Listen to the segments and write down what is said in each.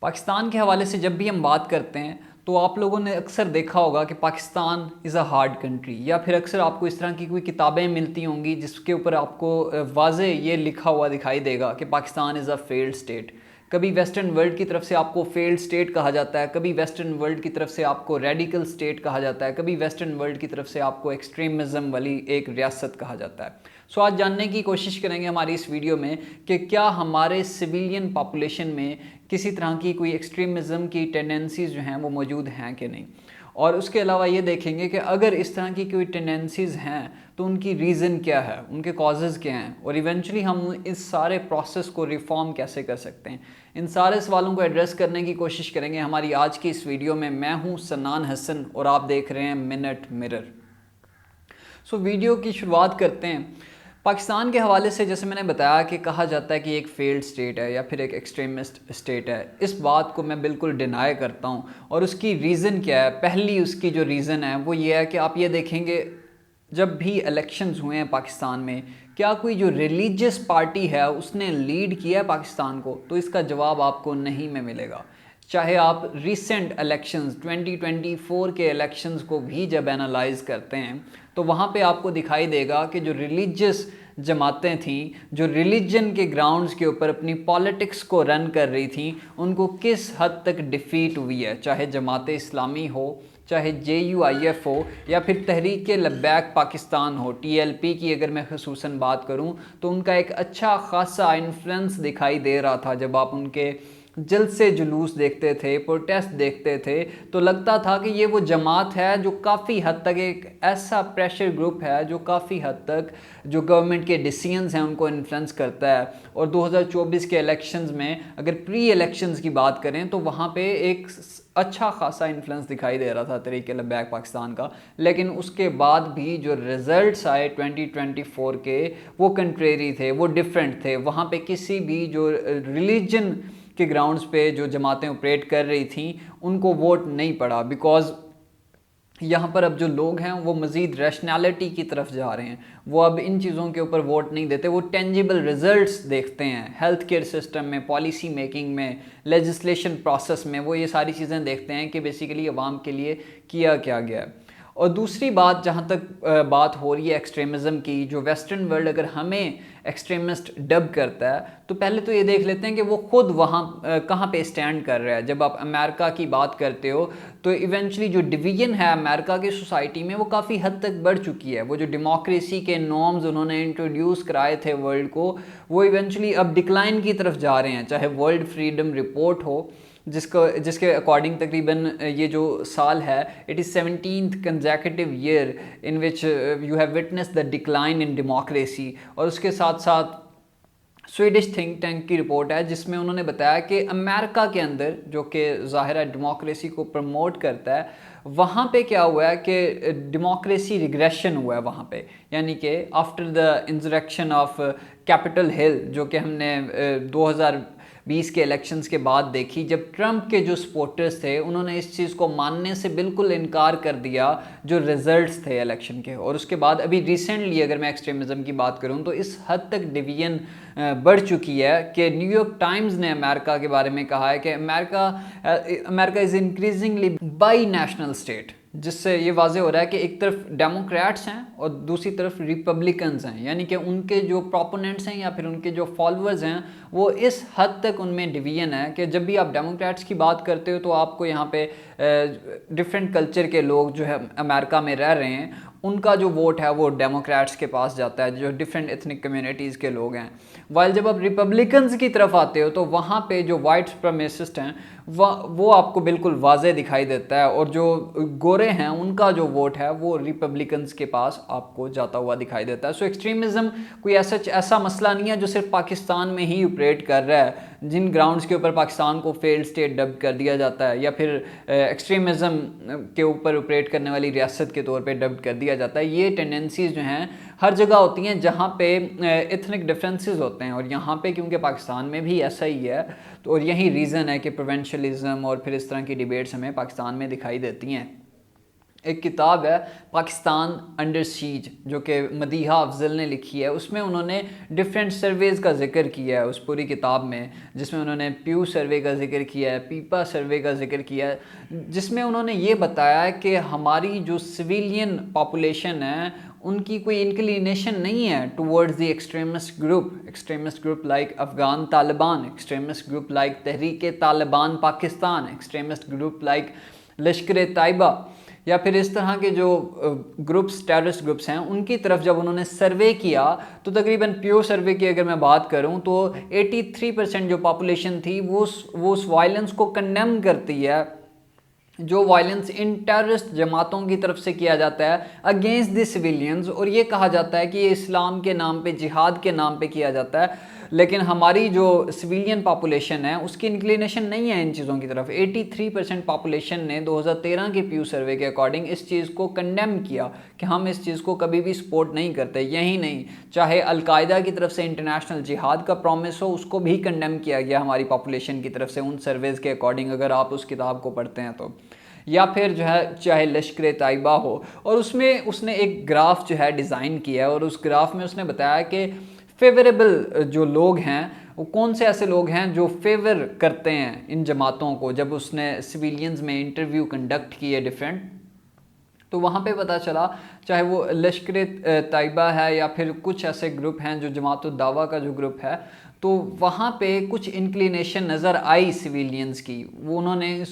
पाकिस्तान के हवाले से जब भी हम बात करते हैं तो आप लोगों ने अक्सर देखा होगा कि Pakistan is a hard country, या फिर अक्सर आपको इस तरह की कोई किताबें मिलती होंगी जिसके ऊपर आपको वाज़े ये लिखा हुआ दिखाई देगा कि Pakistan is a failed state. कभी वेस्टर्न वर्ल्ड की तरफ से आपको फेल्ड स्टेट कहा जाता है, कभी वेस्टर्न वर्ल्ड की तरफ से आपको रेडिकल स्टेट कहा जाता है, कभी वेस्टर्न वर्ल्ड की तरफ से आपको एक्सट्रीमिज़म वाली एक रियासत कहा जाता है। सो आज जानने की कोशिश करेंगे हमारी इस वीडियो में कि क्या हमारे सिविलियन पॉपुलेशन में किसी तरह की कोई एक्सट्रीमिज़म की टेंडेंसीज़ जो हैं वो मौजूद हैं कि नहीं। और उसके अलावा ये देखेंगे कि अगर इस तरह की कोई टेंडेंसीज़ हैं तो उनकी रीज़न क्या है, उनके कॉजेज़ क्या हैं, और इवेंचुअली हम इस सारे प्रोसेस को रिफॉर्म कैसे कर सकते हैं। इन सारे सवालों को एड्रेस करने की कोशिश करेंगे हमारी आज की इस वीडियो में। मैं हूँ सन्नान हसन और आप देख रहे हैं मिनट मिरर। सो वीडियो की शुरुआत करते हैं। पाकिस्तान के हवाले से जैसे मैंने बताया कि कहा जाता है कि एक फेल्ड स्टेट है या फिर एक एक्सट्रीमिस्ट स्टेट है। इस बात को मैं बिल्कुल डिनाई करता हूँ। और उसकी रीज़न क्या है? पहली उसकी जो रीज़न है वो ये है कि आप ये देखेंगे जब भी इलेक्शंस हुए हैं पाकिस्तान में, क्या कोई जो रिलीजियस पार्टी है उसने लीड किया है पाकिस्तान को? तो इसका जवाब आपको नहीं में मिलेगा। चाहे आप रिसेंट इलेक्शंस 2024 के इलेक्शंस को भी जब एनालाइज करते हैं तो वहाँ पे आपको दिखाई देगा कि जो रिलीजियस जमातें थीं, जो रिलीजन के ग्राउंड्स के ऊपर अपनी पॉलिटिक्स को रन कर रही थीं, उनको किस हद तक डिफ़ीट हुई है। चाहे जमात इस्लामी हो, चाहे JUIF हो, या फिर तहरीक लब्बैक पाकिस्तान हो, TLP की अगर मैं खसूसन बात करूं तो उनका एक अच्छा खासा इन्फ्लुएंस दिखाई दे रहा था। जब आप उनके जलसे जुलूस देखते थे, प्रोटेस्ट देखते थे, तो लगता था कि ये वो जमात है जो काफ़ी हद तक एक ऐसा प्रेशर ग्रुप है जो काफ़ी हद तक जो गवर्नमेंट के डिसीजंस हैं उनको इन्फ्लुएंस करता है। और 2024 के इलेक्शंस में अगर प्री इलेक्शंस की बात करें तो वहाँ पे एक अच्छा खासा इन्फ्लुएंस दिखाई दे रहा था तहरीक लब्बैक पाकिस्तान का। लेकिन उसके बाद भी जो रिजल्ट्स आए 2024 के, वो कंट्रेरी थे, वो डिफरेंट थे। वहाँ पे किसी भी जो रिलीजन के ग्राउंड्स पे जो जमातें ऑपरेट कर रही थी उनको वोट नहीं पड़ा, बिकॉज यहाँ पर अब जो लोग हैं वो मज़ीद रैशनैलिटी की तरफ जा रहे हैं। वो अब इन चीज़ों के ऊपर वोट नहीं देते, वो टेंजिबल रिजल्ट्स देखते हैं। हेल्थ केयर सिस्टम में, पॉलिसी मेकिंग में, लेजिस्लेशन प्रोसेस में वो ये सारी चीज़ें देखते हैं कि बेसिकली अवाम के लिए किया क्या गया है। और दूसरी बात, जहाँ तक बात हो रही है एक्सट्रीमिज़म की, जो वेस्टर्न वर्ल्ड अगर हमें एक्सट्रीमिस्ट डब करता है तो पहले तो ये देख लेते हैं कि वो खुद वहाँ कहाँ पे स्टैंड कर रहा है। जब आप अमेरिका की बात करते हो तो इवेंचुअली जो डिवीजन है अमेरिका की सोसाइटी में वो काफ़ी हद तक बढ़ चुकी है। वो जो डेमोक्रेसी के नॉर्म्स उन्होंने इंट्रोड्यूस कराए थे वर्ल्ड को, वो इवेंचुअली अब डिक्लाइन की तरफ जा रहे हैं। चाहे वर्ल्ड फ्रीडम रिपोर्ट हो जिसके अकॉर्डिंग तकरीबन ये जो साल है, it is 17th consecutive year in which you have witness the decline in democracy. और उसके साथ साथ स्वीडिश थिंक टैंक की रिपोर्ट है जिसमें उन्होंने बताया कि अमेरिका के अंदर, जो कि ज़ाहिर है डेमोक्रेसी को प्रमोट करता है, वहाँ पे क्या हुआ है कि डेमोक्रेसी रिग्रेशन हुआ है वहाँ पे। यानी कि after the insurrection of Capitol Hill, जो कि हमने 2020 के इलेक्शंस के बाद देखी, जब ट्रंप के जो सपोर्टर्स थे उन्होंने इस चीज़ को मानने से बिल्कुल इनकार कर दिया जो रिजल्ट्स थे इलेक्शन के। और उसके बाद अभी रिसेंटली अगर मैं एक्सट्रीमिज़म की बात करूं तो इस हद तक डिवीजन बढ़ चुकी है कि न्यूयॉर्क टाइम्स ने अमेरिका के बारे में कहा है कि America is increasingly by national state, जिससे ये वाज़े हो रहा है कि एक तरफ डेमोक्रेट्स हैं और दूसरी तरफ रिपब्लिकन्स हैं। यानी कि उनके जो प्रोपोनेंट्स हैं या फिर उनके जो फॉलोअर्स हैं वो इस हद तक उनमें डिवीजन है कि जब भी आप डेमोक्रेट्स की बात करते हो तो आपको यहाँ पे डिफरेंट कल्चर के लोग जो है अमेरिका में रह रहे हैं उनका जो वोट है वो डेमोक्रेट्स के पास जाता है, जो डिफरेंट एथनिक कम्युनिटीज़ के लोग हैं। वाइल जब आप रिपब्लिकन्स की तरफ आते हो तो वहाँ पे जो वाइट सुप्रीमेसिस्ट हैं वो आपको बिल्कुल वाज़े दिखाई देता है, और जो गोरे हैं उनका जो वोट है वो रिपब्लिकन्स के पास आपको जाता हुआ दिखाई देता है। सो एक्सट्रीमिज़म कोई ऐसा मसला नहीं है जो सिर्फ पाकिस्तान में ही ऑपरेट कर रहा है। जिन ग्राउंड्स के ऊपर पाकिस्तान को फेल्ड स्टेट डब कर दिया जाता है या फिर एक्सट्रीमिज़म के ऊपर ऑपरेट करने वाली रियासत के तौर पे डब कर दिया जाता है, ये टेंडेंसीज़ जो हैं हर जगह होती हैं जहाँ पे एथनिक डिफरेंसेस होते हैं। और यहाँ पे क्योंकि पाकिस्तान में भी ऐसा ही है, तो और यही रीज़न है कि प्रोवेंशलिज्म और फिर इस तरह की डिबेट्स हमें पाकिस्तान में दिखाई देती हैं। एक किताब है पाकिस्तान अंडर सीज जो कि मदीहा अफजल ने लिखी है। उसमें उन्होंने डिफरेंट सर्वेज़ का जिक्र किया है उस पूरी किताब में, जिसमें उन्होंने प्यू सर्वे का जिक्र किया है, पीपा सर्वे का जिक्र किया है, जिसमें उन्होंने ये बताया है कि हमारी जो सिविलियन पॉपुलेशन है उनकी कोई इंक्लिनेशन नहीं है towards the extremist group like Afghan Taliban, extremist group like Tehreek Taliban Pakistan, extremist group like लश्कर तैयबा, या फिर इस तरह के जो ग्रुप्स, टेररिस्ट ग्रुप्स हैं, उनकी तरफ जब उन्होंने सर्वे किया तो तकरीबन प्योर सर्वे की अगर मैं बात करूं तो 83% जो पॉपुलेशन थी वो उस वायलेंस को कंडेम करती है जो वायलेंस इन टेररिस्ट जमातों की तरफ से किया जाता है अगेंस्ट द सिविलियंस, और ये कहा जाता है कि ये इस्लाम के नाम पे, जिहाद के नाम पे किया जाता है। लेकिन हमारी जो सिविलियन पॉपुलेशन है उसकी इंक्लिनेशन नहीं है इन चीज़ों की तरफ। 83% पॉपुलेशन ने 2013 के प्यू सर्वे के अकॉर्डिंग इस चीज़ को कंडेम किया कि हम इस चीज़ को कभी भी सपोर्ट नहीं करते। यही नहीं, चाहे अलकायदा की तरफ से इंटरनेशनल जिहाद का प्रॉमिस हो, उसको भी कंडेम किया गया हमारी पॉपुलेशन की तरफ से उन सर्वेज़ के अकॉर्डिंग, अगर आप उस किताब को पढ़ते हैं तो। या फिर जो है चाहे लश्कर तैयबा हो, और उसमें उसने एक ग्राफ जो है डिज़ाइन किया है और उस ग्राफ में उसने बताया कि फेवरेबल जो लोग हैं वो कौन से ऐसे लोग हैं जो फेवर करते हैं इन जमातों को। जब उसने सिविलियंस में इंटरव्यू कंडक्ट किए डिफरेंट, तो वहाँ पे पता चला चाहे वो लश्कर तैयबा है या फिर कुछ ऐसे ग्रुप हैं जो जमात उद दावा का जो ग्रुप है, तो वहाँ पे कुछ इंक्लिनेशन नज़र आई सिविलियंस की। वो उन्होंने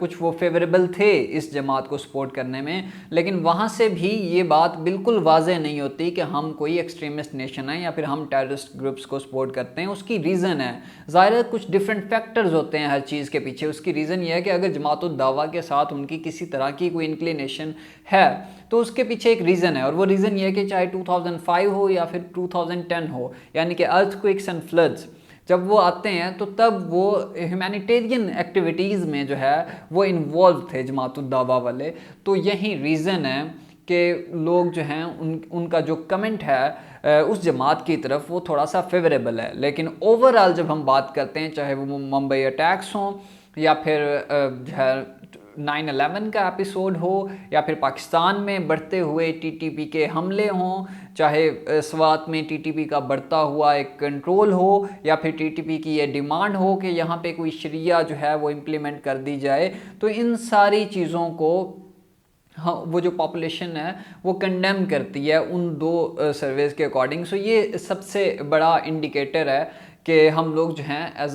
कुछ वो फेवरेबल थे इस जमात को सपोर्ट करने में, लेकिन वहाँ से भी ये बात बिल्कुल वाज़ेह नहीं होती कि हम कोई एक्सट्रीमिस्ट नेशन है या फिर हम टेररिस्ट ग्रुप्स को सपोर्ट करते हैं। उसकी रीज़न है, ज़ाहिर है कुछ डिफरेंट फैक्टर्स होते हैं हर चीज़ के पीछे। उसकी रीज़न ये है कि अगर जमात उद दावा के साथ उनकी किसी तरह की कोई इंक्लिनेशन है तो उसके पीछे एक रीज़न है, और वो रीज़न ये है कि चाहे 2005 हो या फिर 2010 हो, यानी कि अर्थक्वेक्स एंड फ्लड्स जब वो आते हैं तो तब वो ह्यूमैनिटेरियन एक्टिविटीज़ में जो है वो इन्वॉल्व थे जमात उद दावा वाले। तो यही रीज़न है कि लोग जो हैं उनका जो कमेंट है उस जमात की तरफ वो थोड़ा सा फेवरेबल है। लेकिन ओवरऑल जब हम बात करते हैं, चाहे वो मुंबई अटैक्स हों या फिर जो है 9/11 का एपिसोड हो या फिर पाकिस्तान में बढ़ते हुए टीटीपी के हमले हों, चाहे स्वात में टीटीपी का बढ़ता हुआ एक कंट्रोल हो या फिर टीटीपी की ये डिमांड हो कि यहाँ पे कोई शरिया जो है वो इम्प्लीमेंट कर दी जाए, तो इन सारी चीज़ों को हाँ वो जो पॉपुलेशन है वो कंडेम करती है उन दो सर्वेज़ के अकॉर्डिंग। सो ये सबसे बड़ा इंडिकेटर है कि हम लोग जो हैं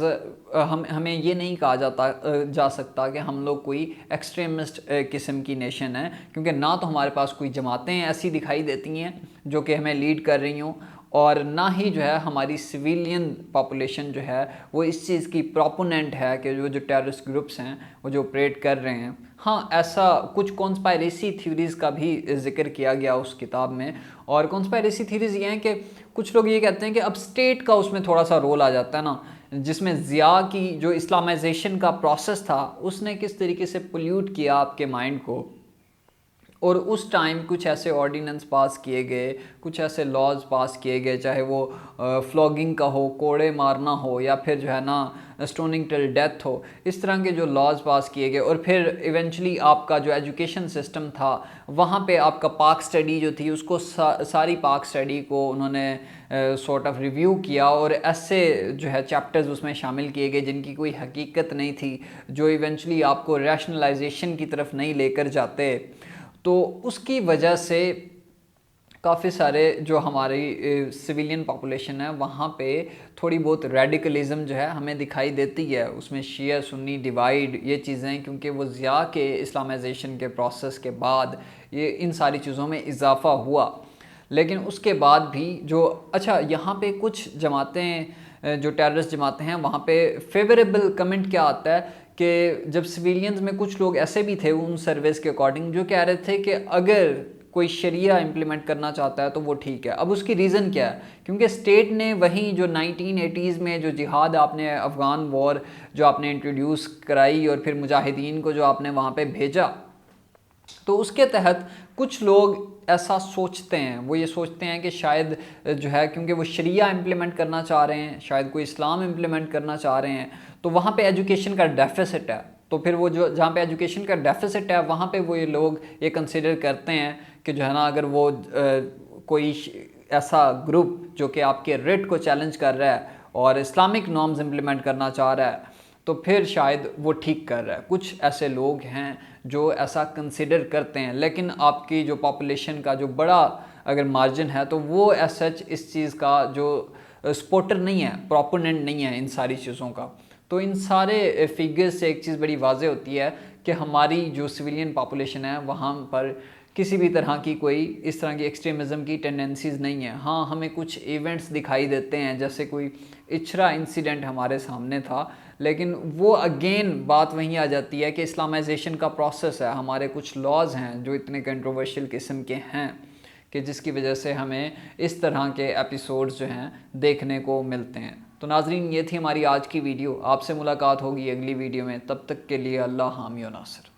हमें ये नहीं कहा जा सकता कि हम लोग कोई एक्सट्रीमिस्ट किस्म की नेशन है, क्योंकि ना तो हमारे पास कोई जमातें ऐसी दिखाई देती हैं जो कि हमें लीड कर रही हों, और ना ही जो है हमारी सिविलियन पॉपुलेशन जो है वो इस चीज़ की प्रोपोनेंट है कि जो टेररिस्ट ग्रुप्स हैं वो जो ऑपरेट कर रहे हैं। हाँ, ऐसा कुछ कॉन्स्पायरेसी थ्योरीज़ का भी जिक्र किया गया उस किताब में, और कॉन्स्पायरेसी थ्योरीज़ ये हैं कि कुछ लोग ये कहते हैं कि अब स्टेट का उसमें थोड़ा सा रोल आ जाता है ना, जिसमें ज़िया की जो इस्लामाइजेशन का प्रोसेस था उसने किस तरीके से पोल्यूट किया आपके माइंड को, और उस टाइम कुछ ऐसे ऑर्डिनेंस पास किए गए, कुछ ऐसे लॉज पास किए गए, चाहे वो फ्लॉगिंग का हो, कोड़े मारना हो, या फिर जो है ना स्टोनिंग टिल डेथ हो, इस तरह के जो लॉज पास किए गए। और फिर इवेंचुअली आपका जो एजुकेशन सिस्टम था वहाँ पे आपका पाक स्टडी जो थी उसको सारी पाक स्टडी को उन्होंने सॉर्ट ऑफ रिव्यू किया, और ऐसे जो है चैप्टर्स उसमें शामिल किए गए जिनकी कोई हकीकत नहीं थी, जो इवेंचुअली आपको रैशनलाइजेशन की तरफ नहीं लेकर जाते। तो उसकी वजह से काफ़ी सारे जो हमारी सिविलियन पॉपुलेशन है वहाँ पे थोड़ी बहुत रेडिकलिज्म जो है हमें दिखाई देती है, उसमें शिया सुन्नी डिवाइड ये चीज़ें, क्योंकि वो ज़िया के इस्लामाइजेशन के प्रोसेस के बाद ये इन सारी चीज़ों में इजाफ़ा हुआ। लेकिन उसके बाद भी जो अच्छा यहाँ पे कुछ जमातें जो टेररिस्ट जमातें हैं वहाँ पे फेवरेबल कमेंट क्या आता है कि जब सिविलियंस में कुछ लोग ऐसे भी थे उन सर्वेस के अकॉर्डिंग जो कह रहे थे कि अगर कोई शरिया इम्प्लीमेंट करना चाहता है तो वो ठीक है। अब उसकी रीज़न क्या है, क्योंकि स्टेट ने वहीं जो 1980s में जो जिहाद आपने अफ़गान वॉर जो आपने इंट्रोड्यूस कराई और फिर मुजाहिदीन को जो आपने वहाँ पे भेजा, तो उसके तहत कुछ लोग ऐसा सोचते हैं, वो ये सोचते हैं कि शायद जो है क्योंकि वो शरिया इम्प्लीमेंट करना चाह रहे हैं, शायद कोई इस्लाम इम्प्लीमेंट करना चाह रहे हैं, तो वहाँ पे एजुकेशन का डेफिसिट है, तो फिर वो जो जहाँ पे एजुकेशन का डेफिसिट है वहाँ पे वो ये लोग ये कंसिडर करते हैं कि जो है ना, अगर वो कोई ऐसा ग्रुप जो कि आपके रिट को चैलेंज कर रहा है और इस्लामिक नॉर्म्स इम्प्लीमेंट करना चाह रहा है, तो फिर शायद वो ठीक कर रहा है। कुछ ऐसे लोग हैं जो ऐसा कंसिडर करते हैं, लेकिन आपकी जो पॉपुलेशन का जो बड़ा अगर मार्जिन है तो वो एज सच इस चीज़ का जो सपोर्टर नहीं है, प्रोपोनेंट नहीं है इन सारी चीज़ों का। तो इन सारे फिगर्स से एक चीज़ बड़ी वाज़ेह होती है कि हमारी जो सिविलियन पॉपुलेशन है वहाँ पर किसी भी तरह की कोई इस तरह की एक्सट्रीमिज़म की टेंडेंसीज़ नहीं है। हाँ, हमें कुछ इवेंट्स दिखाई देते हैं, जैसे कोई इचरा इंसिडेंट हमारे सामने था, लेकिन वो अगेन बात वहीं आ जाती है कि इस्लामाइजेशन का प्रोसेस है। हमारे कुछ लॉज हैं जो इतने कंट्रोवर्शियल किस्म के हैं कि जिसकी वजह से हमें इस तरह के एपिसोड्स जो हैं देखने को मिलते हैं। तो नाजरीन, ये थी हमारी आज की वीडियो। आपसे मुलाकात होगी अगली वीडियो में, तब तक के लिए अल्लाह हामी व नासिर।